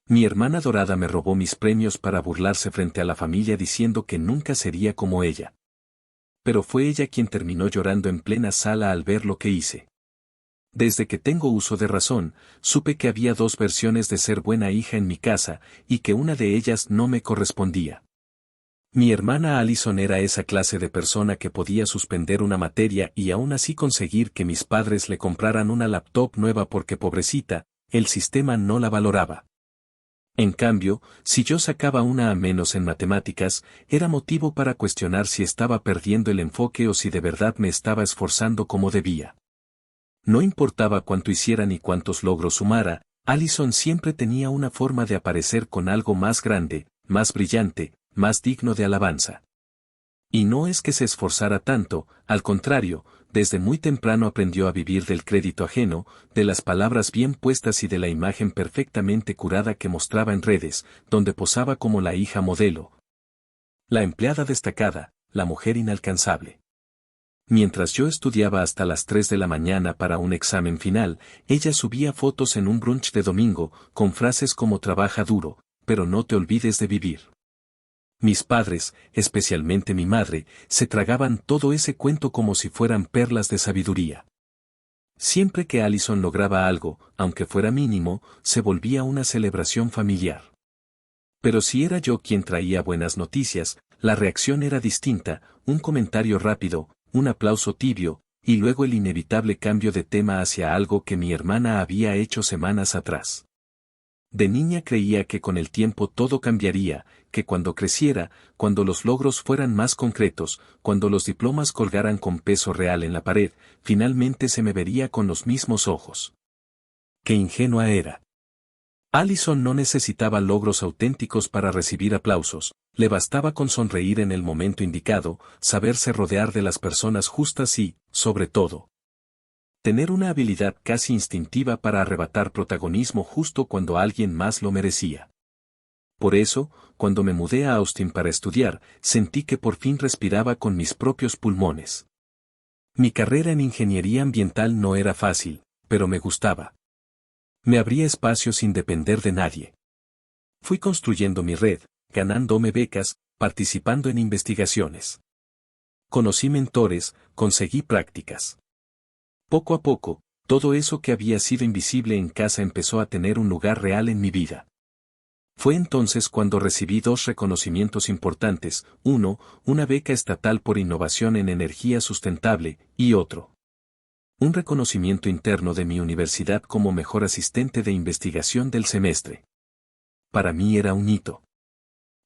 Mi hermana dorada me robó mis premios para burlarse frente a la familia diciendo que nunca sería como ella. Pero fue ella quien terminó llorando en plena sala al ver lo que hice. Desde que tengo uso de razón, supe que había dos versiones de ser buena hija en mi casa, y que una de ellas no me correspondía. Mi hermana Allison era esa clase de persona que podía suspender una materia y aún así conseguir que mis padres le compraran una laptop nueva porque pobrecita, el sistema no la valoraba. En cambio, si yo sacaba una a menos en matemáticas, era motivo para cuestionar si estaba perdiendo el enfoque o si de verdad me estaba esforzando como debía. No importaba cuánto hiciera ni cuántos logros sumara, Allison siempre tenía una forma de aparecer con algo más grande, más brillante, más digno de alabanza. Y no es que se esforzara tanto, al contrario, desde muy temprano aprendió a vivir del crédito ajeno, de las palabras bien puestas y de la imagen perfectamente curada que mostraba en redes, donde posaba como la hija modelo, la empleada destacada, la mujer inalcanzable. Mientras yo estudiaba hasta las 3 de la mañana para un examen final, ella subía fotos en un brunch de domingo, con frases como trabaja duro, pero no te olvides de vivir. Mis padres, especialmente mi madre, se tragaban todo ese cuento como si fueran perlas de sabiduría. Siempre que Allison lograba algo, aunque fuera mínimo, se volvía una celebración familiar. Pero si era yo quien traía buenas noticias, la reacción era distinta, un comentario rápido, un aplauso tibio, y luego el inevitable cambio de tema hacia algo que mi hermana había hecho semanas atrás. De niña creía que con el tiempo todo cambiaría, que cuando creciera, cuando los logros fueran más concretos, cuando los diplomas colgaran con peso real en la pared, finalmente se me vería con los mismos ojos. ¡Qué ingenua era! Allison no necesitaba logros auténticos para recibir aplausos, le bastaba con sonreír en el momento indicado, saberse rodear de las personas justas y, sobre todo, tener una habilidad casi instintiva para arrebatar protagonismo justo cuando alguien más lo merecía. Por eso, cuando me mudé a Austin para estudiar, sentí que por fin respiraba con mis propios pulmones. Mi carrera en ingeniería ambiental no era fácil, pero me gustaba. Me abría espacio sin depender de nadie. Fui construyendo mi red, ganándome becas, participando en investigaciones. Conocí mentores, conseguí prácticas. Poco a poco, todo eso que había sido invisible en casa empezó a tener un lugar real en mi vida. Fue entonces cuando recibí dos reconocimientos importantes, uno, una beca estatal por innovación en energía sustentable, y otro, un reconocimiento interno de mi universidad como mejor asistente de investigación del semestre. Para mí era un hito.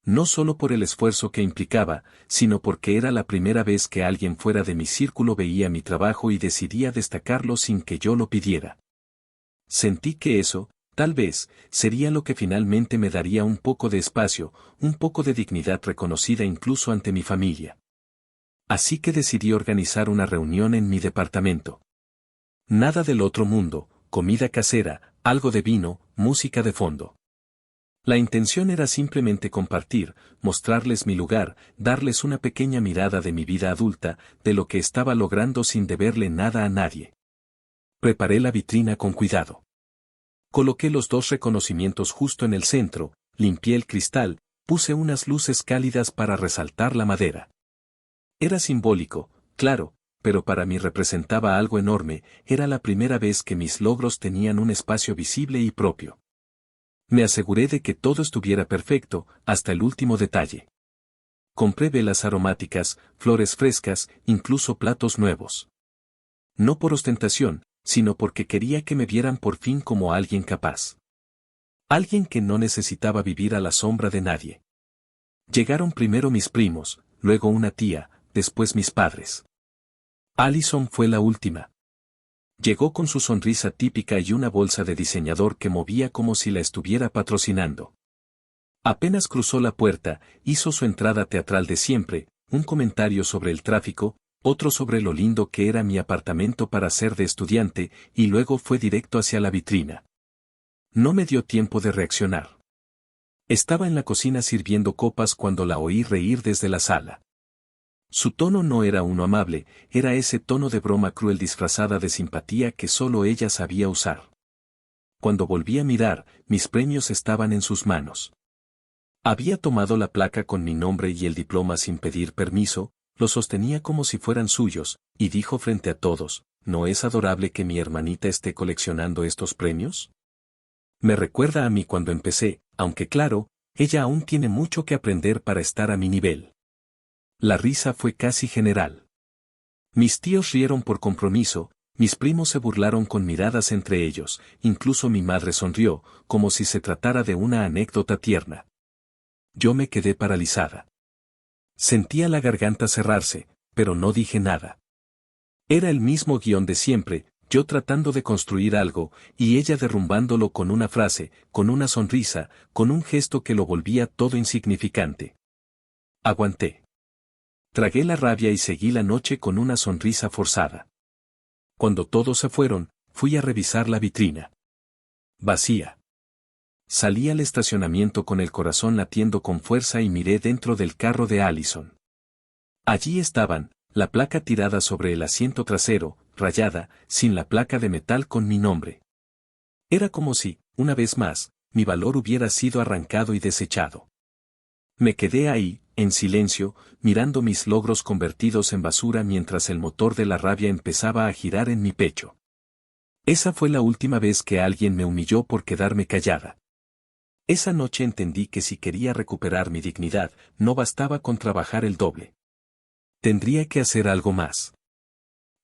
No solo por el esfuerzo que implicaba, sino porque era la primera vez que alguien fuera de mi círculo veía mi trabajo y decidía destacarlo sin que yo lo pidiera. Sentí que eso, tal vez, sería lo que finalmente me daría un poco de espacio, un poco de dignidad reconocida incluso ante mi familia. Así que decidí organizar una reunión en mi departamento. Nada del otro mundo, comida casera, algo de vino, música de fondo. La intención era simplemente compartir, mostrarles mi lugar, darles una pequeña mirada de mi vida adulta, de lo que estaba logrando sin deberle nada a nadie. Preparé la vitrina con cuidado. Coloqué los dos reconocimientos justo en el centro, limpié el cristal, puse unas luces cálidas para resaltar la madera. Era simbólico, claro, pero para mí representaba algo enorme, era la primera vez que mis logros tenían un espacio visible y propio. Me aseguré de que todo estuviera perfecto, hasta el último detalle. Compré velas aromáticas, flores frescas, incluso platos nuevos. No por ostentación, sino porque quería que me vieran por fin como alguien capaz. Alguien que no necesitaba vivir a la sombra de nadie. Llegaron primero mis primos, luego una tía, después mis padres. Allison fue la última. Llegó con su sonrisa típica y una bolsa de diseñador que movía como si la estuviera patrocinando. Apenas cruzó la puerta, hizo su entrada teatral de siempre, un comentario sobre el tráfico, otro sobre lo lindo que era mi apartamento para ser de estudiante, y luego fue directo hacia la vitrina. No me dio tiempo de reaccionar. Estaba en la cocina sirviendo copas cuando la oí reír desde la sala. Su tono no era uno amable, era ese tono de broma cruel disfrazada de simpatía que solo ella sabía usar. Cuando volví a mirar, mis premios estaban en sus manos. Había tomado la placa con mi nombre y el diploma sin pedir permiso, lo sostenía como si fueran suyos, y dijo frente a todos, ¿no es adorable que mi hermanita esté coleccionando estos premios? Me recuerda a mí cuando empecé, aunque claro, ella aún tiene mucho que aprender para estar a mi nivel. La risa fue casi general. Mis tíos rieron por compromiso, mis primos se burlaron con miradas entre ellos, incluso mi madre sonrió, como si se tratara de una anécdota tierna. Yo me quedé paralizada. Sentía la garganta cerrarse, pero no dije nada. Era el mismo guión de siempre, yo tratando de construir algo, y ella derrumbándolo con una frase, con una sonrisa, con un gesto que lo volvía todo insignificante. Aguanté. Tragué la rabia y seguí la noche con una sonrisa forzada. Cuando todos se fueron, fui a revisar la vitrina. Vacía. Salí al estacionamiento con el corazón latiendo con fuerza y miré dentro del carro de Allison. Allí estaban, la placa tirada sobre el asiento trasero, rayada, sin la placa de metal con mi nombre. Era como si, una vez más, mi valor hubiera sido arrancado y desechado. Me quedé ahí, en silencio, mirando mis logros convertidos en basura mientras el motor de la rabia empezaba a girar en mi pecho. Esa fue la última vez que alguien me humilló por quedarme callada. Esa noche entendí que si quería recuperar mi dignidad, no bastaba con trabajar el doble. Tendría que hacer algo más.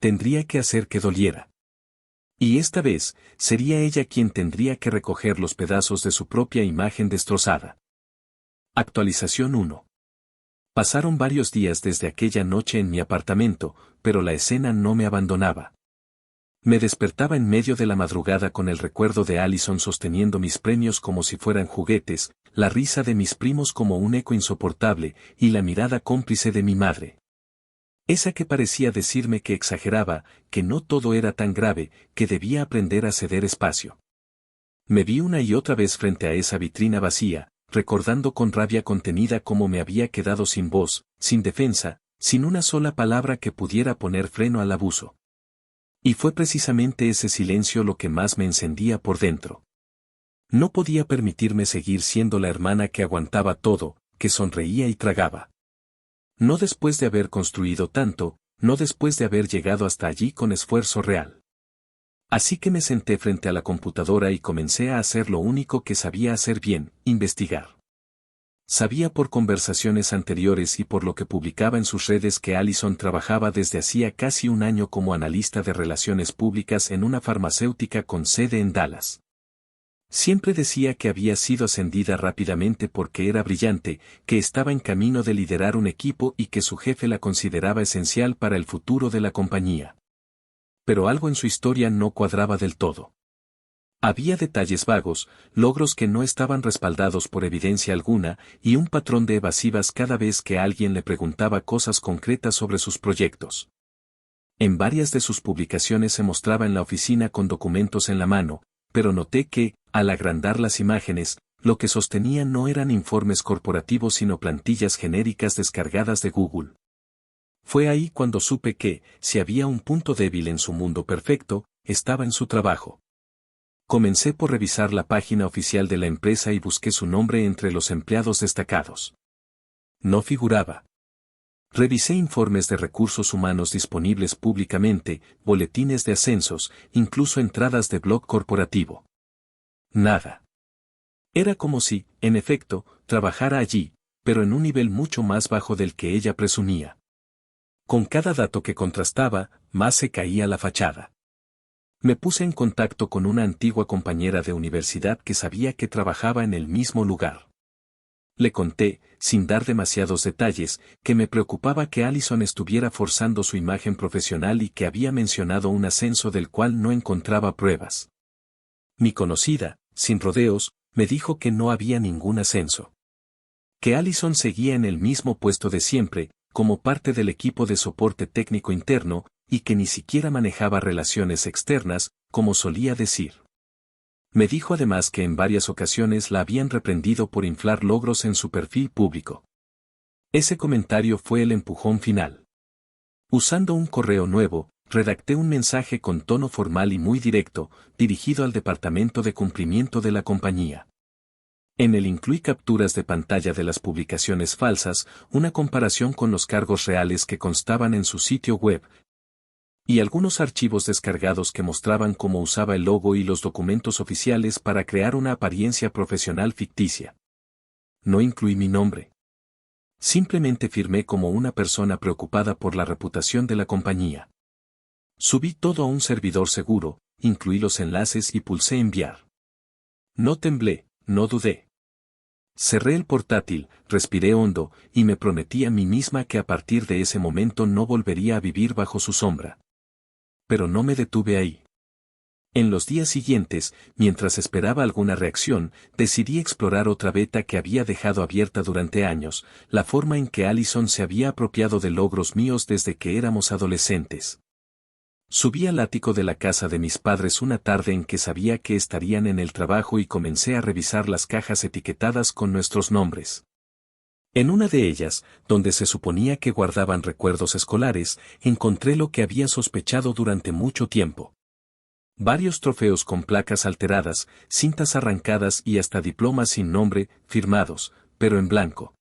Tendría que hacer que doliera. Y esta vez, sería ella quien tendría que recoger los pedazos de su propia imagen destrozada. Actualización 1. Pasaron varios días desde aquella noche en mi apartamento, pero la escena no me abandonaba. Me despertaba en medio de la madrugada con el recuerdo de Allison sosteniendo mis premios como si fueran juguetes, la risa de mis primos como un eco insoportable, y la mirada cómplice de mi madre. Esa que parecía decirme que exageraba, que no todo era tan grave, que debía aprender a ceder espacio. Me vi una y otra vez frente a esa vitrina vacía, recordando con rabia contenida cómo me había quedado sin voz, sin defensa, sin una sola palabra que pudiera poner freno al abuso. Y fue precisamente ese silencio lo que más me encendía por dentro. No podía permitirme seguir siendo la hermana que aguantaba todo, que sonreía y tragaba. No después de haber construido tanto, no después de haber llegado hasta allí con esfuerzo real. Así que me senté frente a la computadora y comencé a hacer lo único que sabía hacer bien, investigar. Sabía por conversaciones anteriores y por lo que publicaba en sus redes que Allison trabajaba desde hacía casi un año como analista de relaciones públicas en una farmacéutica con sede en Dallas. Siempre decía que había sido ascendida rápidamente porque era brillante, que estaba en camino de liderar un equipo y que su jefe la consideraba esencial para el futuro de la compañía. Pero algo en su historia no cuadraba del todo. Había detalles vagos, logros que no estaban respaldados por evidencia alguna, y un patrón de evasivas cada vez que alguien le preguntaba cosas concretas sobre sus proyectos. En varias de sus publicaciones se mostraba en la oficina con documentos en la mano, pero noté que, al agrandar las imágenes, lo que sostenía no eran informes corporativos sino plantillas genéricas descargadas de Google. Fue ahí cuando supe que, si había un punto débil en su mundo perfecto, estaba en su trabajo. Comencé por revisar la página oficial de la empresa y busqué su nombre entre los empleados destacados. No figuraba. Revisé informes de recursos humanos disponibles públicamente, boletines de ascensos, incluso entradas de blog corporativo. Nada. Era como si, en efecto, trabajara allí, pero en un nivel mucho más bajo del que ella presumía. Con cada dato que contrastaba, más se caía la fachada. Me puse en contacto con una antigua compañera de universidad que sabía que trabajaba en el mismo lugar. Le conté, sin dar demasiados detalles, que me preocupaba que Allison estuviera forzando su imagen profesional y que había mencionado un ascenso del cual no encontraba pruebas. Mi conocida, sin rodeos, me dijo que no había ningún ascenso. Que Allison seguía en el mismo puesto de siempre, como parte del equipo de soporte técnico interno, y que ni siquiera manejaba relaciones externas, como solía decir. Me dijo además que en varias ocasiones la habían reprendido por inflar logros en su perfil público. Ese comentario fue el empujón final. Usando un correo nuevo, Redacté un mensaje con tono formal y muy directo, dirigido al departamento de cumplimiento de la compañía. En él incluí capturas de pantalla de las publicaciones falsas, una comparación con los cargos reales que constaban en su sitio web, y algunos archivos descargados que mostraban cómo usaba el logo y los documentos oficiales para crear una apariencia profesional ficticia. No incluí mi nombre. Simplemente firmé como una persona preocupada por la reputación de la compañía. Subí todo a un servidor seguro, incluí los enlaces y pulsé enviar. No temblé, no dudé. Cerré el portátil, respiré hondo, y me prometí a mí misma que a partir de ese momento no volvería a vivir bajo su sombra. Pero no me detuve ahí. En los días siguientes, mientras esperaba alguna reacción, decidí explorar otra beta que había dejado abierta durante años, la forma en que Allison se había apropiado de logros míos desde que éramos adolescentes. Subí al ático de la casa de mis padres una tarde en que sabía que estarían en el trabajo y comencé a revisar las cajas etiquetadas con nuestros nombres. En una de ellas, donde se suponía que guardaban recuerdos escolares, encontré lo que había sospechado durante mucho tiempo. Varios trofeos con placas alteradas, cintas arrancadas y hasta diplomas sin nombre, firmados, pero en blanco.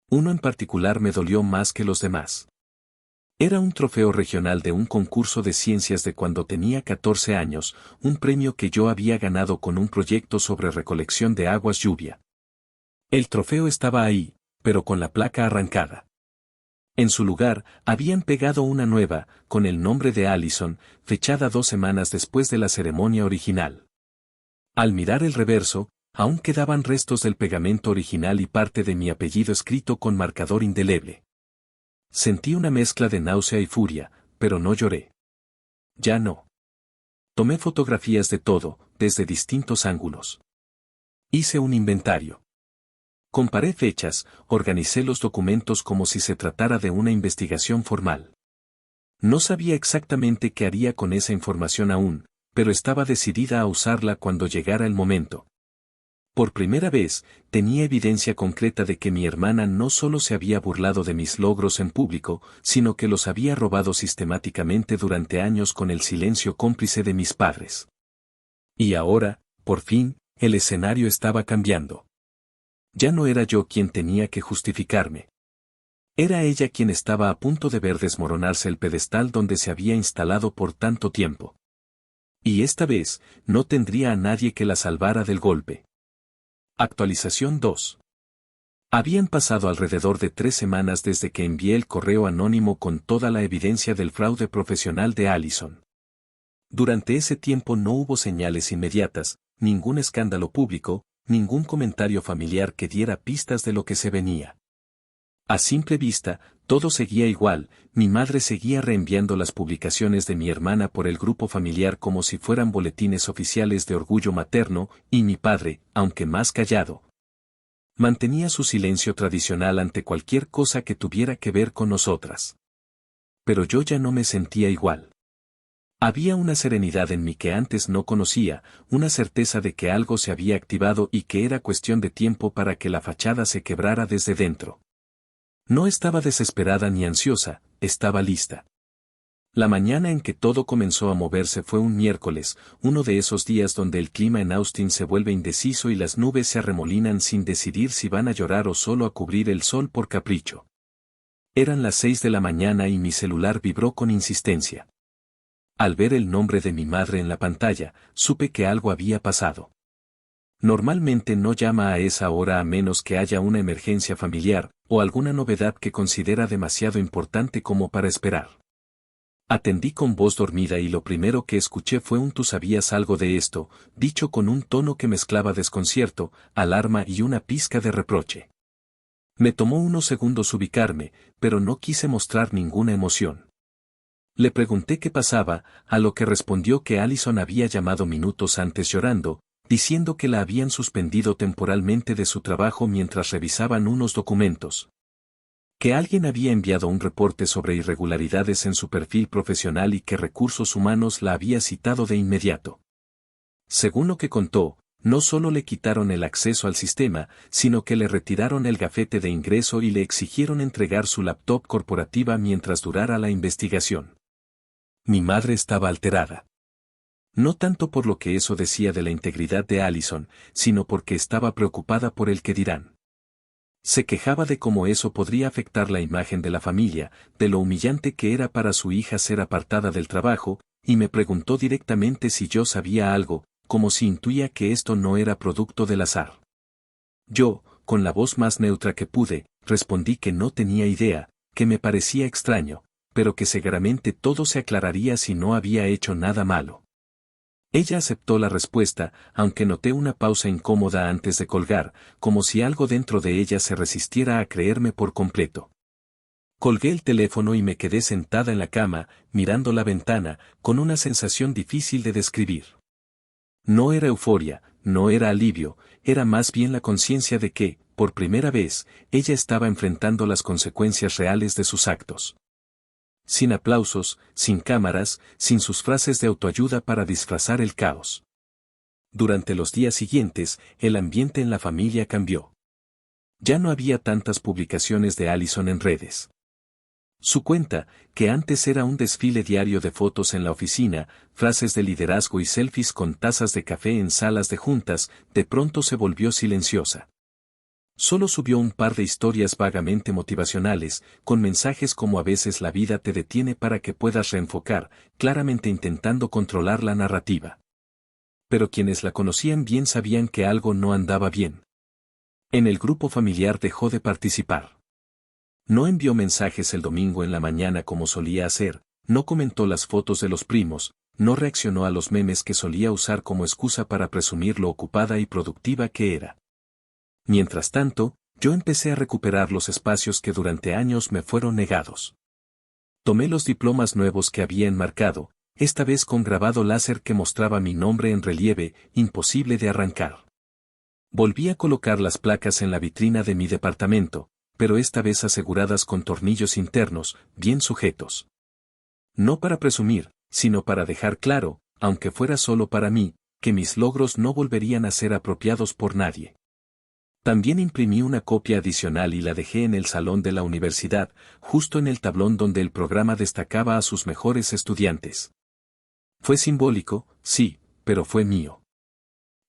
Uno en particular me dolió más que los demás. Era un trofeo regional de un concurso de ciencias de cuando tenía 14 años, un premio que yo había ganado con un proyecto sobre recolección de aguas lluvia. El trofeo estaba ahí, pero con la placa arrancada. En su lugar, habían pegado una nueva, con el nombre de Allison, fechada 2 semanas después de la ceremonia original. Al mirar el reverso, aún quedaban restos del pegamento original y parte de mi apellido escrito con marcador indeleble. Sentí una mezcla de náusea y furia, pero no lloré. Ya no. Tomé fotografías de todo, desde distintos ángulos. Hice un inventario. Comparé fechas, organicé los documentos como si se tratara de una investigación formal. No sabía exactamente qué haría con esa información aún, pero estaba decidida a usarla cuando llegara el momento. Por primera vez, tenía evidencia concreta de que mi hermana no solo se había burlado de mis logros en público, sino que los había robado sistemáticamente durante años con el silencio cómplice de mis padres. Y ahora, por fin, el escenario estaba cambiando. Ya no era yo quien tenía que justificarme. Era ella quien estaba a punto de ver desmoronarse el pedestal donde se había instalado por tanto tiempo. Y esta vez, no tendría a nadie que la salvara del golpe. Actualización 2. Habían pasado alrededor de 3 semanas desde que envié el correo anónimo con toda la evidencia del fraude profesional de Allison. Durante ese tiempo no hubo señales inmediatas, ningún escándalo público, ningún comentario familiar que diera pistas de lo que se venía. A simple vista, todo seguía igual, mi madre seguía reenviando las publicaciones de mi hermana por el grupo familiar como si fueran boletines oficiales de orgullo materno, y mi padre, aunque más callado, mantenía su silencio tradicional ante cualquier cosa que tuviera que ver con nosotras. Pero yo ya no me sentía igual. Había una serenidad en mí que antes no conocía, una certeza de que algo se había activado y que era cuestión de tiempo para que la fachada se quebrara desde dentro. No estaba desesperada ni ansiosa, estaba lista. La mañana en que todo comenzó a moverse fue un miércoles, uno de esos días donde el clima en Austin se vuelve indeciso y las nubes se arremolinan sin decidir si van a llorar o solo a cubrir el sol por capricho. Eran las 6 de la mañana y mi celular vibró con insistencia. Al ver el nombre de mi madre en la pantalla, supe que algo había pasado. Normalmente no llama a esa hora a menos que haya una emergencia familiar, o alguna novedad que considera demasiado importante como para esperar. Atendí con voz dormida y lo primero que escuché fue un «¿Tú sabías algo de esto?», dicho con un tono que mezclaba desconcierto, alarma y una pizca de reproche. Me tomó unos segundos ubicarme, pero no quise mostrar ninguna emoción. Le pregunté qué pasaba, a lo que respondió que Allison había llamado minutos antes llorando, diciendo que la habían suspendido temporalmente de su trabajo mientras revisaban unos documentos. Que alguien había enviado un reporte sobre irregularidades en su perfil profesional y que Recursos Humanos la había citado de inmediato. Según lo que contó, no solo le quitaron el acceso al sistema, sino que le retiraron el gafete de ingreso y le exigieron entregar su laptop corporativa mientras durara la investigación. Mi madre estaba alterada. No tanto por lo que eso decía de la integridad de Allison, sino porque estaba preocupada por el que dirán. Se quejaba de cómo eso podría afectar la imagen de la familia, de lo humillante que era para su hija ser apartada del trabajo, y me preguntó directamente si yo sabía algo, como si intuía que esto no era producto del azar. Yo, con la voz más neutra que pude, respondí que no tenía idea, que me parecía extraño, pero que seguramente todo se aclararía si no había hecho nada malo. Ella aceptó la respuesta, aunque noté una pausa incómoda antes de colgar, como si algo dentro de ella se resistiera a creerme por completo. Colgué el teléfono y me quedé sentada en la cama, mirando la ventana, con una sensación difícil de describir. No era euforia, no era alivio, era más bien la conciencia de que, por primera vez, ella estaba enfrentando las consecuencias reales de sus actos. Sin aplausos, sin cámaras, sin sus frases de autoayuda para disfrazar el caos. Durante los días siguientes, el ambiente en la familia cambió. Ya no había tantas publicaciones de Allison en redes. Su cuenta, que antes era un desfile diario de fotos en la oficina, frases de liderazgo y selfies con tazas de café en salas de juntas, de pronto se volvió silenciosa. Solo subió un par de historias vagamente motivacionales, con mensajes como a veces la vida te detiene para que puedas reenfocar, claramente intentando controlar la narrativa. Pero quienes la conocían bien sabían que algo no andaba bien. En el grupo familiar dejó de participar. No envió mensajes el domingo en la mañana como solía hacer, no comentó las fotos de los primos, no reaccionó a los memes que solía usar como excusa para presumir lo ocupada y productiva que era. Mientras tanto, yo empecé a recuperar los espacios que durante años me fueron negados. Tomé los diplomas nuevos que había enmarcado, esta vez con grabado láser que mostraba mi nombre en relieve, imposible de arrancar. Volví a colocar las placas en la vitrina de mi departamento, pero esta vez aseguradas con tornillos internos, bien sujetos. No para presumir, sino para dejar claro, aunque fuera solo para mí, que mis logros no volverían a ser apropiados por nadie. También imprimí una copia adicional y la dejé en el salón de la universidad, justo en el tablón donde el programa destacaba a sus mejores estudiantes. Fue simbólico, sí, pero fue mío.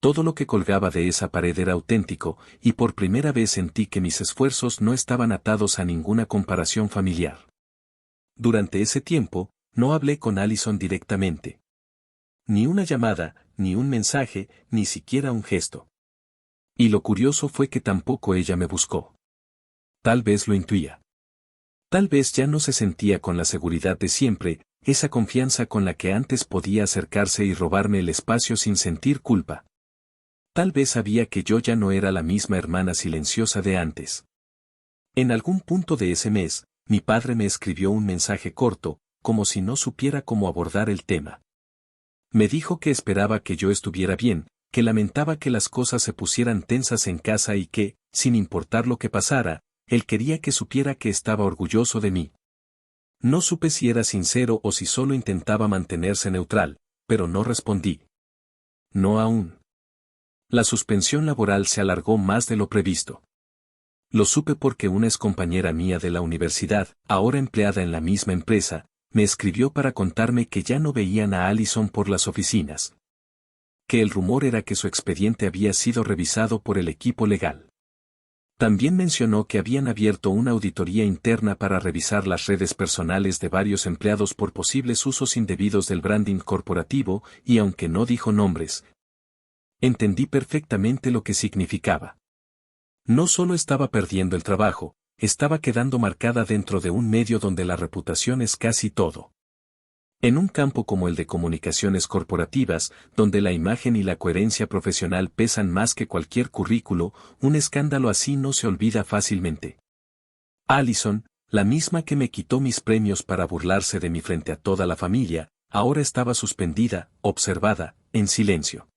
Todo lo que colgaba de esa pared era auténtico, y por primera vez sentí que mis esfuerzos no estaban atados a ninguna comparación familiar. Durante ese tiempo, no hablé con Allison directamente. Ni una llamada, ni un mensaje, ni siquiera un gesto. Y lo curioso fue que tampoco ella me buscó. Tal vez lo intuía. Tal vez ya no se sentía con la seguridad de siempre, esa confianza con la que antes podía acercarse y robarme el espacio sin sentir culpa. Tal vez sabía que yo ya no era la misma hermana silenciosa de antes. En algún punto de ese mes, mi padre me escribió un mensaje corto, como si no supiera cómo abordar el tema. Me dijo que esperaba que yo estuviera bien, que lamentaba que las cosas se pusieran tensas en casa y que, sin importar lo que pasara, él quería que supiera que estaba orgulloso de mí. No supe si era sincero o si solo intentaba mantenerse neutral, pero no respondí. No aún. La suspensión laboral se alargó más de lo previsto. Lo supe porque una excompañera mía de la universidad, ahora empleada en la misma empresa, me escribió para contarme que ya no veían a Allison por las oficinas. Que el rumor era que su expediente había sido revisado por el equipo legal. También mencionó que habían abierto una auditoría interna para revisar las redes personales de varios empleados por posibles usos indebidos del branding corporativo, y aunque no dijo nombres, entendí perfectamente lo que significaba. No solo estaba perdiendo el trabajo, estaba quedando marcada dentro de un medio donde la reputación es casi todo. En un campo como el de comunicaciones corporativas, donde la imagen y la coherencia profesional pesan más que cualquier currículo, un escándalo así no se olvida fácilmente. Allison, la misma que me quitó mis premios para burlarse de mí frente a toda la familia, ahora estaba suspendida, observada, en silencio.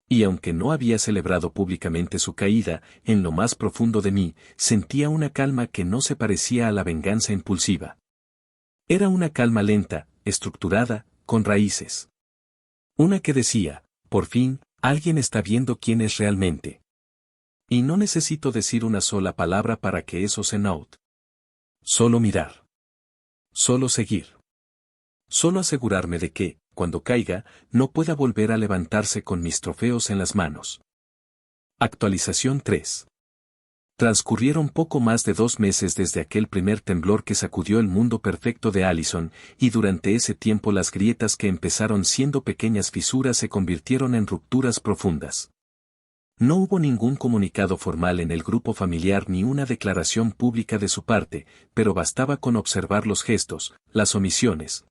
Y aunque no había celebrado públicamente su caída, en lo más profundo de mí, sentía una calma que no se parecía a la venganza impulsiva. Era una calma lenta, estructurada, con raíces. Una que decía, por fin, alguien está viendo quién es realmente. Y no necesito decir una sola palabra para que eso se note. Solo mirar. Solo seguir. Solo asegurarme de que, cuando caiga, no pueda volver a levantarse con mis trofeos en las manos. Actualización 3. Transcurrieron poco más de 2 meses desde aquel primer temblor que sacudió el mundo perfecto de Allison, y durante ese tiempo las grietas que empezaron siendo pequeñas fisuras se convirtieron en rupturas profundas. No hubo ningún comunicado formal en el grupo familiar ni una declaración pública de su parte, pero bastaba con observar los gestos, las omisiones.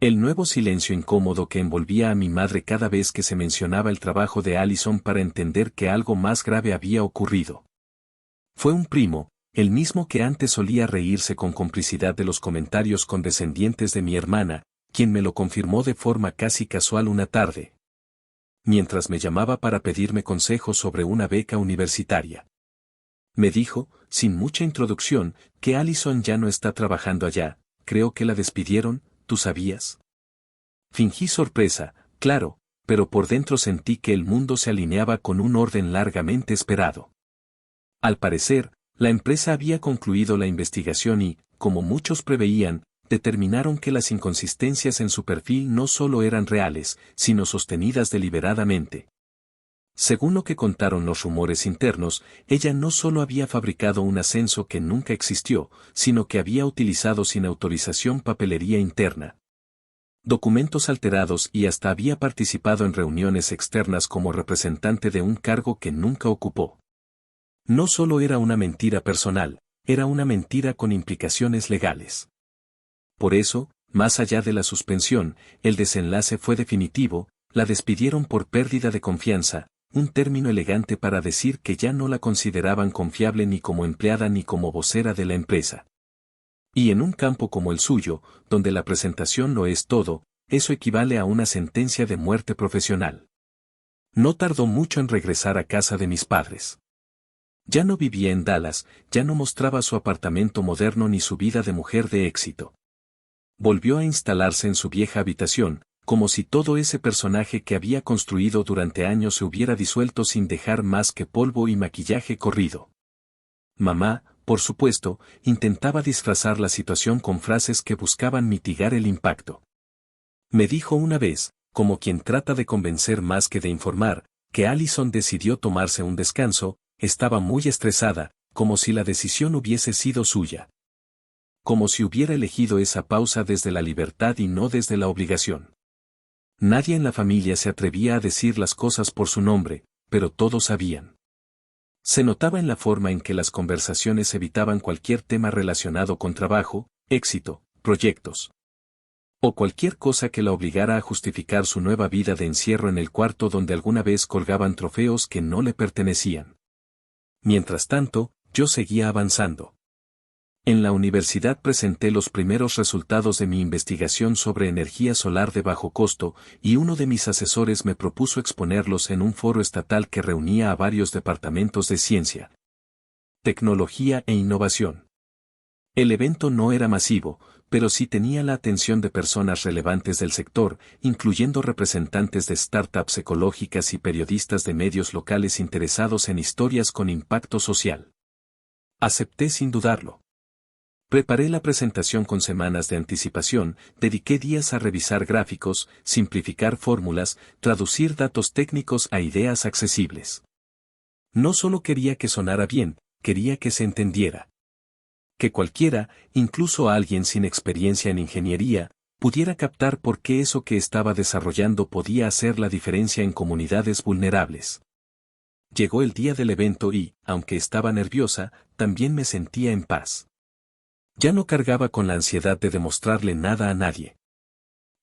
El nuevo silencio incómodo que envolvía a mi madre cada vez que se mencionaba el trabajo de Allison para entender que algo más grave había ocurrido. Fue un primo, el mismo que antes solía reírse con complicidad de los comentarios condescendientes de mi hermana, quien me lo confirmó de forma casi casual una tarde, mientras me llamaba para pedirme consejos sobre una beca universitaria. Me dijo, sin mucha introducción, que Allison ya no está trabajando allá, creo que la despidieron, ¿tú sabías? Fingí sorpresa, claro, pero por dentro sentí que el mundo se alineaba con un orden largamente esperado. Al parecer, la empresa había concluido la investigación y, como muchos preveían, determinaron que las inconsistencias en su perfil no solo eran reales, sino sostenidas deliberadamente. Según lo que contaron los rumores internos, ella no solo había fabricado un ascenso que nunca existió, sino que había utilizado sin autorización papelería interna, documentos alterados y hasta había participado en reuniones externas como representante de un cargo que nunca ocupó. No solo era una mentira personal, era una mentira con implicaciones legales. Por eso, más allá de la suspensión, el desenlace fue definitivo, la despidieron por pérdida de confianza, un término elegante para decir que ya no la consideraban confiable ni como empleada ni como vocera de la empresa. Y en un campo como el suyo, donde la presentación lo es todo, eso equivale a una sentencia de muerte profesional. No tardó mucho en regresar a casa de mis padres. Ya no vivía en Dallas, ya no mostraba su apartamento moderno ni su vida de mujer de éxito. Volvió a instalarse en su vieja habitación, como si todo ese personaje que había construido durante años se hubiera disuelto sin dejar más que polvo y maquillaje corrido. Mamá, por supuesto, intentaba disfrazar la situación con frases que buscaban mitigar el impacto. Me dijo una vez, como quien trata de convencer más que de informar, que Allison decidió tomarse un descanso. Estaba muy estresada, como si la decisión hubiese sido suya. Como si hubiera elegido esa pausa desde la libertad y no desde la obligación. Nadie en la familia se atrevía a decir las cosas por su nombre, pero todos sabían. Se notaba en la forma en que las conversaciones evitaban cualquier tema relacionado con trabajo, éxito, proyectos, o cualquier cosa que la obligara a justificar su nueva vida de encierro en el cuarto donde alguna vez colgaban trofeos que no le pertenecían. Mientras tanto, yo seguía avanzando. En la universidad presenté los primeros resultados de mi investigación sobre energía solar de bajo costo, y uno de mis asesores me propuso exponerlos en un foro estatal que reunía a varios departamentos de ciencia, tecnología e innovación. El evento no era masivo, pero sí tenía la atención de personas relevantes del sector, incluyendo representantes de startups ecológicas y periodistas de medios locales interesados en historias con impacto social. Acepté sin dudarlo. Preparé la presentación con semanas de anticipación, dediqué días a revisar gráficos, simplificar fórmulas, traducir datos técnicos a ideas accesibles. No solo quería que sonara bien, quería que se entendiera. Que cualquiera, incluso alguien sin experiencia en ingeniería, pudiera captar por qué eso que estaba desarrollando podía hacer la diferencia en comunidades vulnerables. Llegó el día del evento y, aunque estaba nerviosa, también me sentía en paz. Ya no cargaba con la ansiedad de demostrarle nada a nadie.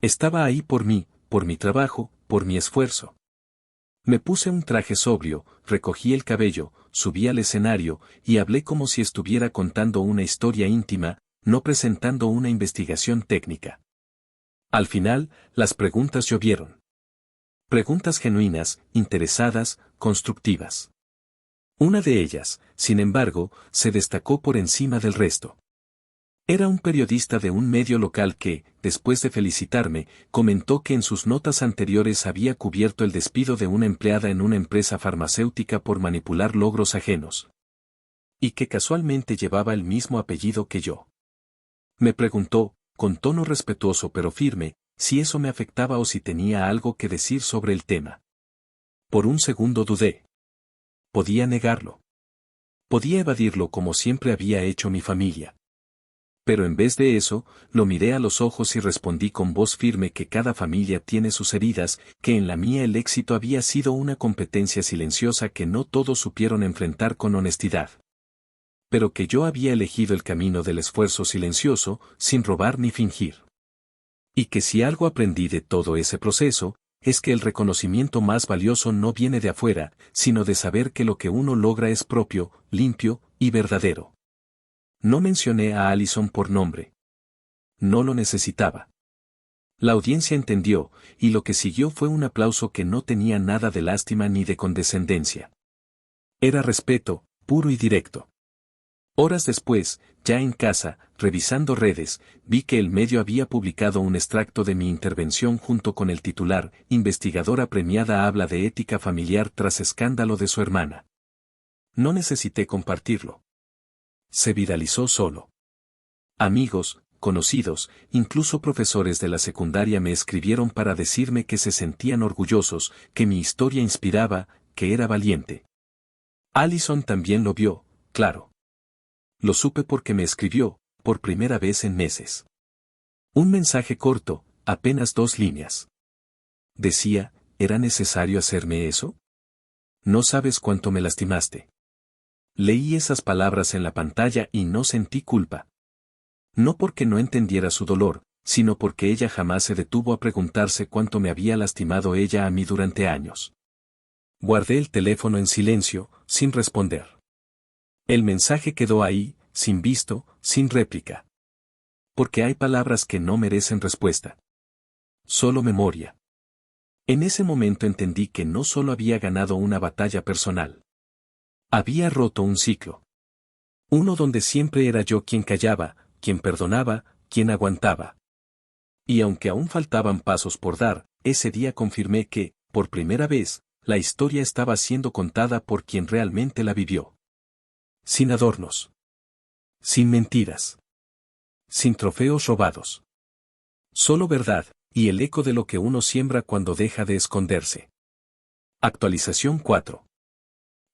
Estaba ahí por mí, por mi trabajo, por mi esfuerzo. Me puse un traje sobrio, recogí el cabello, subí al escenario, y hablé como si estuviera contando una historia íntima, no presentando una investigación técnica. Al final, las preguntas llovieron. Preguntas genuinas, interesadas, constructivas. Una de ellas, sin embargo, se destacó por encima del resto. Era un periodista de un medio local que, después de felicitarme, comentó que en sus notas anteriores había cubierto el despido de una empleada en una empresa farmacéutica por manipular logros ajenos. Y que casualmente llevaba el mismo apellido que yo. Me preguntó, con tono respetuoso pero firme, si eso me afectaba o si tenía algo que decir sobre el tema. Por un segundo dudé. Podía negarlo. Podía evadirlo como siempre había hecho mi familia. Pero en vez de eso, lo miré a los ojos y respondí con voz firme que cada familia tiene sus heridas, que en la mía el éxito había sido una competencia silenciosa que no todos supieron enfrentar con honestidad. Pero que yo había elegido el camino del esfuerzo silencioso, sin robar ni fingir. Y que si algo aprendí de todo ese proceso, es que el reconocimiento más valioso no viene de afuera, sino de saber que lo que uno logra es propio, limpio y verdadero. No mencioné a Allison por nombre. No lo necesitaba. La audiencia entendió, y lo que siguió fue un aplauso que no tenía nada de lástima ni de condescendencia. Era respeto, puro y directo. Horas después, ya en casa, revisando redes, vi que el medio había publicado un extracto de mi intervención junto con el titular, investigadora premiada habla de ética familiar tras escándalo de su hermana. No necesité compartirlo. Se viralizó solo. Amigos, conocidos, incluso profesores de la secundaria me escribieron para decirme que se sentían orgullosos, que mi historia inspiraba, que era valiente. Allison también lo vio, claro. Lo supe porque me escribió, por primera vez en meses. Un mensaje corto, apenas 2 líneas. Decía, ¿era necesario hacerme eso? No sabes cuánto me lastimaste. Leí esas palabras en la pantalla y no sentí culpa. No porque no entendiera su dolor, sino porque ella jamás se detuvo a preguntarse cuánto me había lastimado ella a mí durante años. Guardé el teléfono en silencio, sin responder. El mensaje quedó ahí, sin visto, sin réplica. Porque hay palabras que no merecen respuesta. Solo memoria. En ese momento entendí que no solo había ganado una batalla personal. Había roto un ciclo. Uno donde siempre era yo quien callaba, quien perdonaba, quien aguantaba. Y aunque aún faltaban pasos por dar, ese día confirmé que, por primera vez, la historia estaba siendo contada por quien realmente la vivió. Sin adornos. Sin mentiras. Sin trofeos robados. Solo verdad, y el eco de lo que uno siembra cuando deja de esconderse. Actualización 4.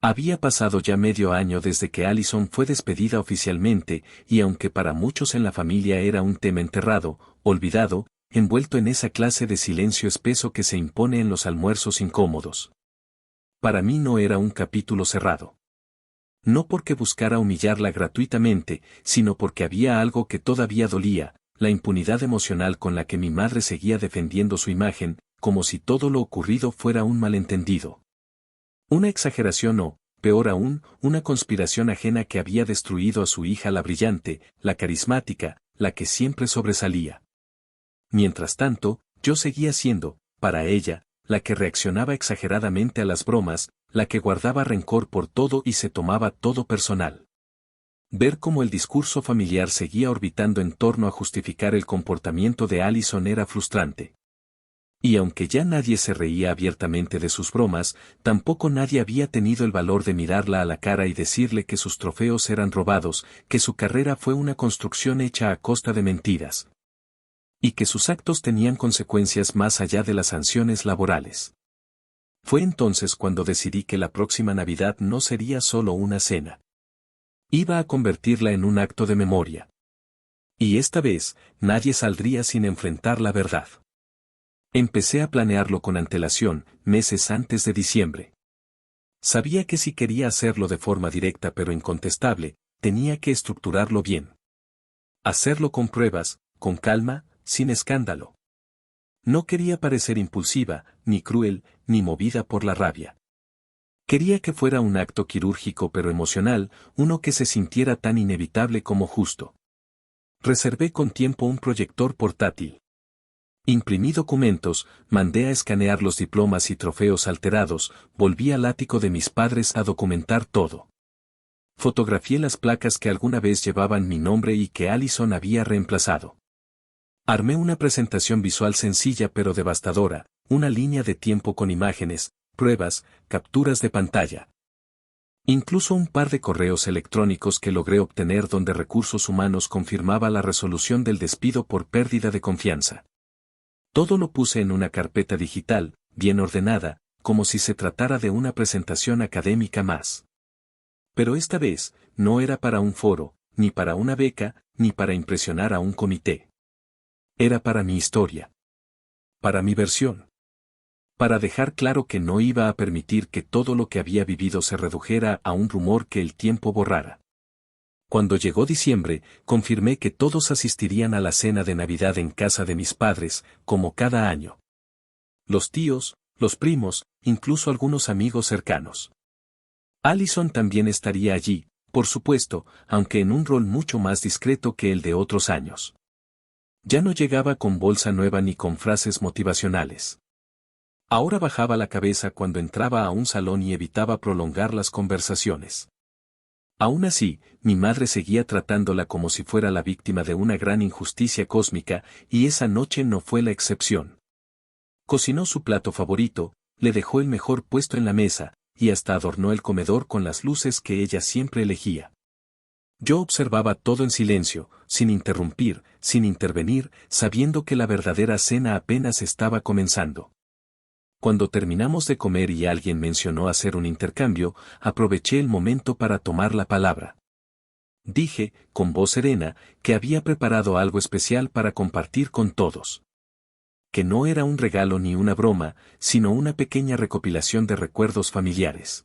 Había pasado ya medio año desde que Allison fue despedida oficialmente, y aunque para muchos en la familia era un tema enterrado, olvidado, envuelto en esa clase de silencio espeso que se impone en los almuerzos incómodos. Para mí no era un capítulo cerrado. No porque buscara humillarla gratuitamente, sino porque había algo que todavía dolía, la impunidad emocional con la que mi madre seguía defendiendo su imagen, como si todo lo ocurrido fuera un malentendido. Una exageración o, peor aún, una conspiración ajena que había destruido a su hija la brillante, la carismática, la que siempre sobresalía. Mientras tanto, yo seguía siendo, para ella, la que reaccionaba exageradamente a las bromas, la que guardaba rencor por todo y se tomaba todo personal. Ver cómo el discurso familiar seguía orbitando en torno a justificar el comportamiento de Allison era frustrante. Y aunque ya nadie se reía abiertamente de sus bromas, tampoco nadie había tenido el valor de mirarla a la cara y decirle que sus trofeos eran robados, que su carrera fue una construcción hecha a costa de mentiras. Y que sus actos tenían consecuencias más allá de las sanciones laborales. Fue entonces cuando decidí que la próxima Navidad no sería solo una cena. Iba a convertirla en un acto de memoria. Y esta vez, nadie saldría sin enfrentar la verdad. Empecé a planearlo con antelación, meses antes de diciembre. Sabía que si quería hacerlo de forma directa pero incontestable, tenía que estructurarlo bien. Hacerlo con pruebas, con calma, sin escándalo. No quería parecer impulsiva, ni cruel, ni movida por la rabia. Quería que fuera un acto quirúrgico pero emocional, uno que se sintiera tan inevitable como justo. Reservé con tiempo un proyector portátil. Imprimí documentos, mandé a escanear los diplomas y trofeos alterados, volví al ático de mis padres a documentar todo. Fotografié las placas que alguna vez llevaban mi nombre y que Allison había reemplazado. Armé una presentación visual sencilla pero devastadora, una línea de tiempo con imágenes, pruebas, capturas de pantalla. Incluso un par de correos electrónicos que logré obtener donde Recursos Humanos confirmaba la resolución del despido por pérdida de confianza. Todo lo puse en una carpeta digital, bien ordenada, como si se tratara de una presentación académica más. Pero esta vez, no era para un foro, ni para una beca, ni para impresionar a un comité. Era para mi historia. Para mi versión. Para dejar claro que no iba a permitir que todo lo que había vivido se redujera a un rumor que el tiempo borrara. Cuando llegó diciembre, confirmé que todos asistirían a la cena de Navidad en casa de mis padres, como cada año. Los tíos, los primos, incluso algunos amigos cercanos. Allison también estaría allí, por supuesto, aunque en un rol mucho más discreto que el de otros años. Ya no llegaba con bolsa nueva ni con frases motivacionales. Ahora bajaba la cabeza cuando entraba a un salón y evitaba prolongar las conversaciones. Aún así, mi madre seguía tratándola como si fuera la víctima de una gran injusticia cósmica, y esa noche no fue la excepción. Cocinó su plato favorito, le dejó el mejor puesto en la mesa, y hasta adornó el comedor con las luces que ella siempre elegía. Yo observaba todo en silencio, sin interrumpir, sin intervenir, sabiendo que la verdadera cena apenas estaba comenzando. Cuando terminamos de comer y alguien mencionó hacer un intercambio, aproveché el momento para tomar la palabra. Dije, con voz serena, que había preparado algo especial para compartir con todos. Que no era un regalo ni una broma, sino una pequeña recopilación de recuerdos familiares.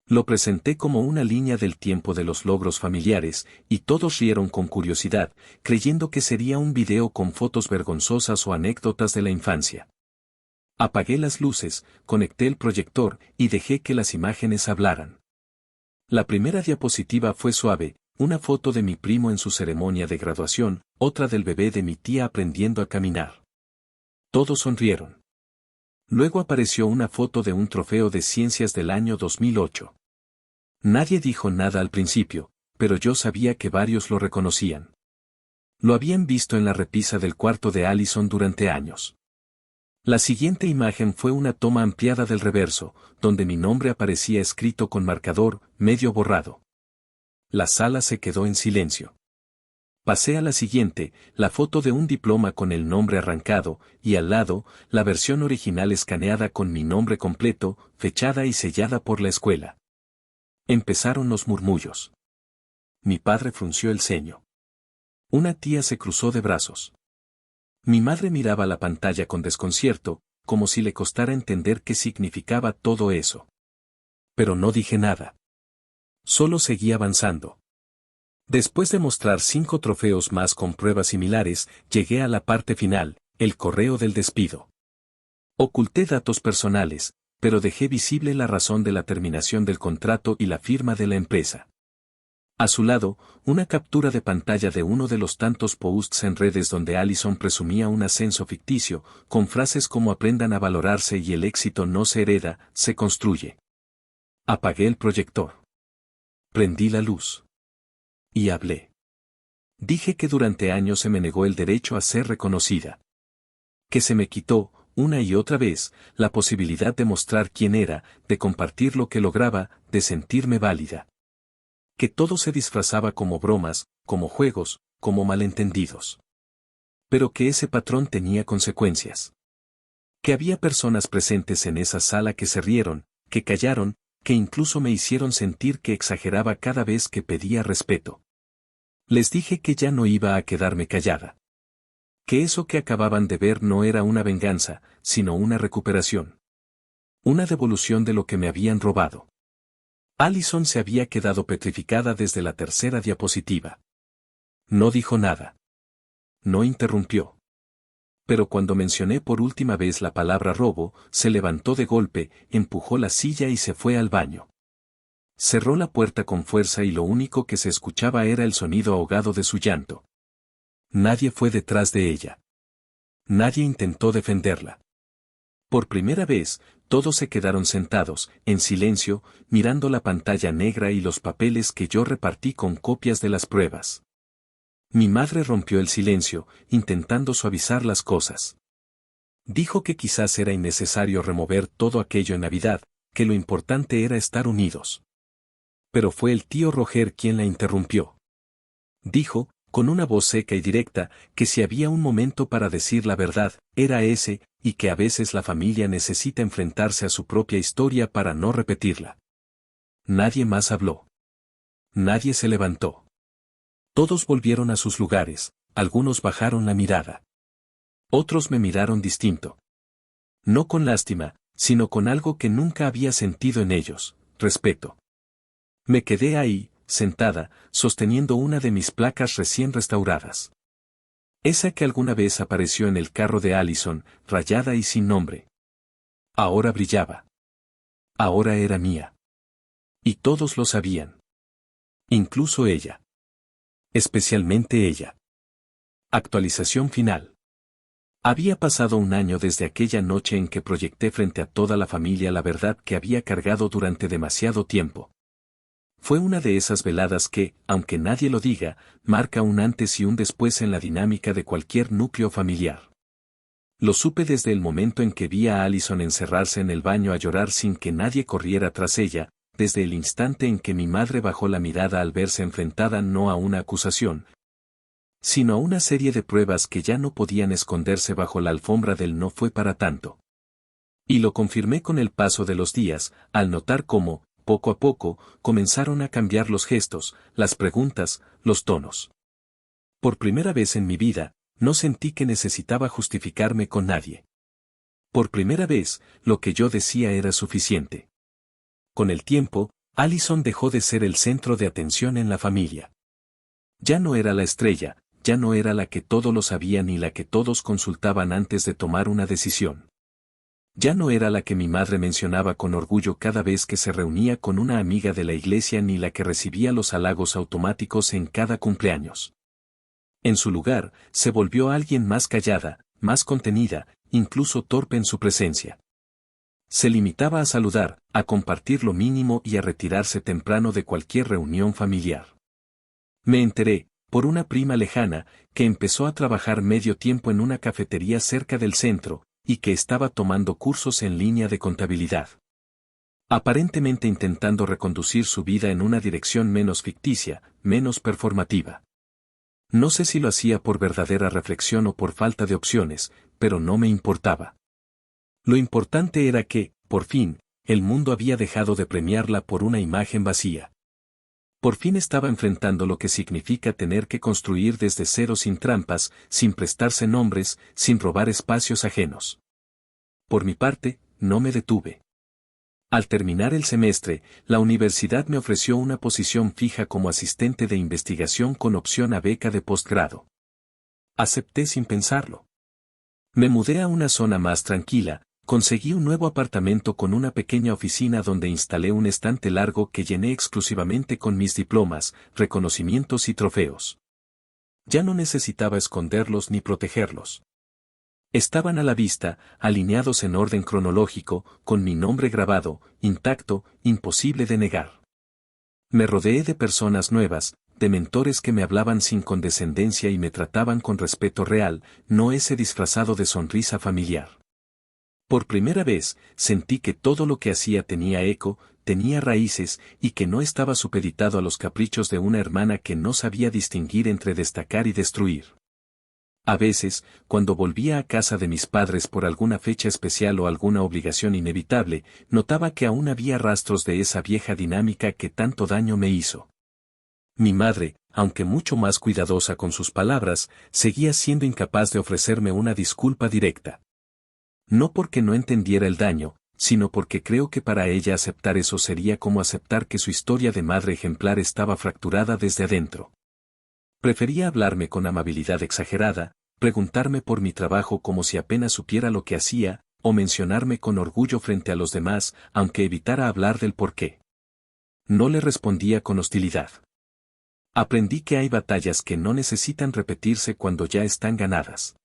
Lo presenté como una línea del tiempo de los logros familiares, y todos rieron con curiosidad, creyendo que sería un video con fotos vergonzosas o anécdotas de la infancia. Apagué las luces, conecté el proyector y dejé que las imágenes hablaran. La primera diapositiva fue suave, una foto de mi primo en su ceremonia de graduación, otra del bebé de mi tía aprendiendo a caminar. Todos sonrieron. Luego apareció una foto de un trofeo de ciencias del año 2008. Nadie dijo nada al principio, pero yo sabía que varios lo reconocían. Lo habían visto en la repisa del cuarto de Allison durante años. La siguiente imagen fue una toma ampliada del reverso, donde mi nombre aparecía escrito con marcador, medio borrado. La sala se quedó en silencio. Pasé a la siguiente, la foto de un diploma con el nombre arrancado, y al lado, la versión original escaneada con mi nombre completo, fechada y sellada por la escuela. Empezaron los murmullos. Mi padre frunció el ceño. Una tía se cruzó de brazos. Mi madre miraba la pantalla con desconcierto, como si le costara entender qué significaba todo eso. Pero no dije nada. Solo seguí avanzando. Después de mostrar 5 trofeos más con pruebas similares, llegué a la parte final, el correo del despido. Oculté datos personales, pero dejé visible la razón de la terminación del contrato y la firma de la empresa. A su lado, una captura de pantalla de uno de los tantos posts en redes donde Allison presumía un ascenso ficticio, con frases como aprendan a valorarse y el éxito no se hereda, se construye. Apagué el proyector. Prendí la luz. Y hablé. Dije que durante años se me negó el derecho a ser reconocida. Que se me quitó, una y otra vez, la posibilidad de mostrar quién era, de compartir lo que lograba, de sentirme válida. Que todo se disfrazaba como bromas, como juegos, como malentendidos. Pero que ese patrón tenía consecuencias. Que había personas presentes en esa sala que se rieron, que callaron, que incluso me hicieron sentir que exageraba cada vez que pedía respeto. Les dije que ya no iba a quedarme callada. Que eso que acababan de ver no era una venganza, sino una recuperación. Una devolución de lo que me habían robado. Allison se había quedado petrificada desde la tercera diapositiva. No dijo nada. No interrumpió. Pero cuando mencioné por última vez la palabra robo, se levantó de golpe, empujó la silla y se fue al baño. Cerró la puerta con fuerza y lo único que se escuchaba era el sonido ahogado de su llanto. Nadie fue detrás de ella. Nadie intentó defenderla. Por primera vez, todos se quedaron sentados, en silencio, mirando la pantalla negra y los papeles que yo repartí con copias de las pruebas. Mi madre rompió el silencio, intentando suavizar las cosas. Dijo que quizás era innecesario remover todo aquello en Navidad, que lo importante era estar unidos. Pero fue el tío Roger quien la interrumpió. Dijo, con una voz seca y directa, que si había un momento para decir la verdad, era ese, y que a veces la familia necesita enfrentarse a su propia historia para no repetirla. Nadie más habló. Nadie se levantó. Todos volvieron a sus lugares, algunos bajaron la mirada. Otros me miraron distinto. No con lástima, sino con algo que nunca había sentido en ellos, respeto. Me quedé ahí, sentada, sosteniendo una de mis placas recién restauradas. Esa que alguna vez apareció en el carro de Allison, rayada y sin nombre. Ahora brillaba. Ahora era mía. Y todos lo sabían. Incluso ella. Especialmente ella. Actualización final. Había pasado un año desde aquella noche en que proyecté frente a toda la familia la verdad que había cargado durante demasiado tiempo. Fue una de esas veladas que, aunque nadie lo diga, marca un antes y un después en la dinámica de cualquier núcleo familiar. Lo supe desde el momento en que vi a Allison encerrarse en el baño a llorar sin que nadie corriera tras ella, desde el instante en que mi madre bajó la mirada al verse enfrentada no a una acusación, sino a una serie de pruebas que ya no podían esconderse bajo la alfombra del no fue para tanto. Y lo confirmé con el paso de los días, al notar cómo, poco a poco, comenzaron a cambiar los gestos, las preguntas, los tonos. Por primera vez en mi vida, no sentí que necesitaba justificarme con nadie. Por primera vez, lo que yo decía era suficiente. Con el tiempo, Allison dejó de ser el centro de atención en la familia. Ya no era la estrella, ya no era la que todo lo sabía ni la que todos consultaban antes de tomar una decisión. Ya no era la que mi madre mencionaba con orgullo cada vez que se reunía con una amiga de la iglesia ni la que recibía los halagos automáticos en cada cumpleaños. En su lugar, se volvió alguien más callada, más contenida, incluso torpe en su presencia. Se limitaba a saludar, a compartir lo mínimo y a retirarse temprano de cualquier reunión familiar. Me enteré, por una prima lejana, que empezó a trabajar medio tiempo en una cafetería cerca del centro, y que estaba tomando cursos en línea de contabilidad. Aparentemente intentando reconducir su vida en una dirección menos ficticia, menos performativa. No sé si lo hacía por verdadera reflexión o por falta de opciones, pero no me importaba. Lo importante era que, por fin, el mundo había dejado de premiarla por una imagen vacía. Por fin estaba enfrentando lo que significa tener que construir desde cero sin trampas, sin prestarse nombres, sin robar espacios ajenos. Por mi parte, no me detuve. Al terminar el semestre, la universidad me ofreció una posición fija como asistente de investigación con opción a beca de posgrado. Acepté sin pensarlo. Me mudé a una zona más tranquila, conseguí un nuevo apartamento con una pequeña oficina donde instalé un estante largo que llené exclusivamente con mis diplomas, reconocimientos y trofeos. Ya no necesitaba esconderlos ni protegerlos. Estaban a la vista, alineados en orden cronológico, con mi nombre grabado, intacto, imposible de negar. Me rodeé de personas nuevas, de mentores que me hablaban sin condescendencia y me trataban con respeto real, no ese disfrazado de sonrisa familiar. Por primera vez, sentí que todo lo que hacía tenía eco, tenía raíces, y que no estaba supeditado a los caprichos de una hermana que no sabía distinguir entre destacar y destruir. A veces, cuando volvía a casa de mis padres por alguna fecha especial o alguna obligación inevitable, notaba que aún había rastros de esa vieja dinámica que tanto daño me hizo. Mi madre, aunque mucho más cuidadosa con sus palabras, seguía siendo incapaz de ofrecerme una disculpa directa. No porque no entendiera el daño, sino porque creo que para ella aceptar eso sería como aceptar que su historia de madre ejemplar estaba fracturada desde adentro. Prefería hablarme con amabilidad exagerada, preguntarme por mi trabajo como si apenas supiera lo que hacía, o mencionarme con orgullo frente a los demás, aunque evitara hablar del porqué. No le respondía con hostilidad. Aprendí que hay batallas que no necesitan repetirse cuando ya están ganadas.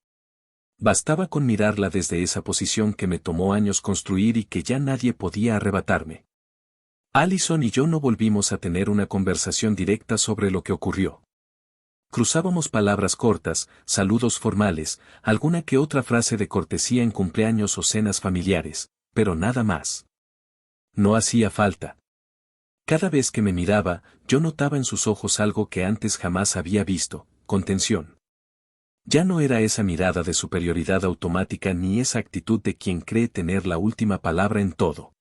Bastaba con mirarla desde esa posición que me tomó años construir y que ya nadie podía arrebatarme. Allison y yo no volvimos a tener una conversación directa sobre lo que ocurrió. Cruzábamos palabras cortas, saludos formales, alguna que otra frase de cortesía en cumpleaños o cenas familiares, pero nada más. No hacía falta. Cada vez que me miraba, yo notaba en sus ojos algo que antes jamás había visto, contención. Ya no era esa mirada de superioridad automática ni esa actitud de quien cree tener la última palabra en todo.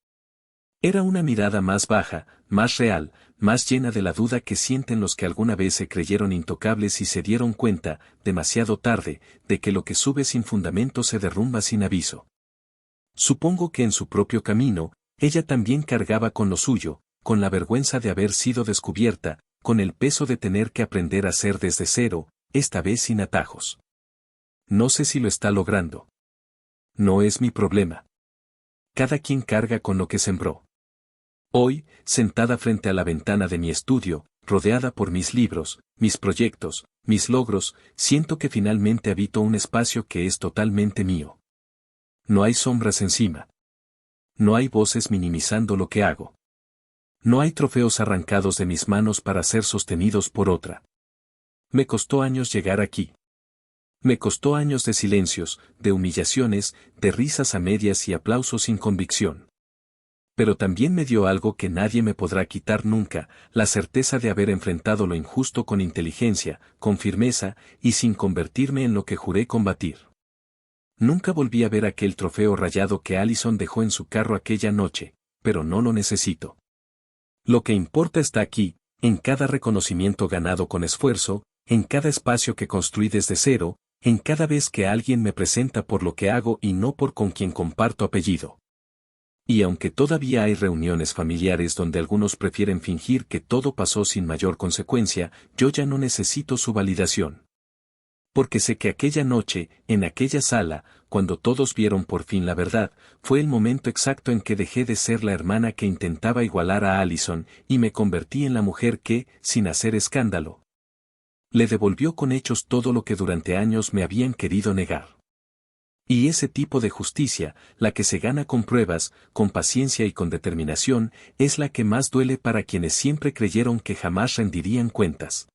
Era una mirada más baja, más real, más llena de la duda que sienten los que alguna vez se creyeron intocables y se dieron cuenta, demasiado tarde, de que lo que sube sin fundamento se derrumba sin aviso. Supongo que en su propio camino, ella también cargaba con lo suyo, con la vergüenza de haber sido descubierta, con el peso de tener que aprender a ser desde cero, esta vez sin atajos. No sé si lo está logrando. No es mi problema. Cada quien carga con lo que sembró. Hoy, sentada frente a la ventana de mi estudio, rodeada por mis libros, mis proyectos, mis logros, siento que finalmente habito un espacio que es totalmente mío. No hay sombras encima. No hay voces minimizando lo que hago. No hay trofeos arrancados de mis manos para ser sostenidos por otra. Me costó años llegar aquí. Me costó años de silencios, de humillaciones, de risas a medias y aplausos sin convicción. Pero también me dio algo que nadie me podrá quitar nunca, la certeza de haber enfrentado lo injusto con inteligencia, con firmeza, y sin convertirme en lo que juré combatir. Nunca volví a ver aquel trofeo rayado que Allison dejó en su carro aquella noche, pero no lo necesito. Lo que importa está aquí, en cada reconocimiento ganado con esfuerzo, en cada espacio que construí desde cero, en cada vez que alguien me presenta por lo que hago y no por con quien comparto apellido. Y aunque todavía hay reuniones familiares donde algunos prefieren fingir que todo pasó sin mayor consecuencia, yo ya no necesito su validación. Porque sé que aquella noche, en aquella sala, cuando todos vieron por fin la verdad, fue el momento exacto en que dejé de ser la hermana que intentaba igualar a Allison, y me convertí en la mujer que, sin hacer escándalo, le devolvió con hechos todo lo que durante años me habían querido negar. Y ese tipo de justicia, la que se gana con pruebas, con paciencia y con determinación, es la que más duele para quienes siempre creyeron que jamás rendirían cuentas.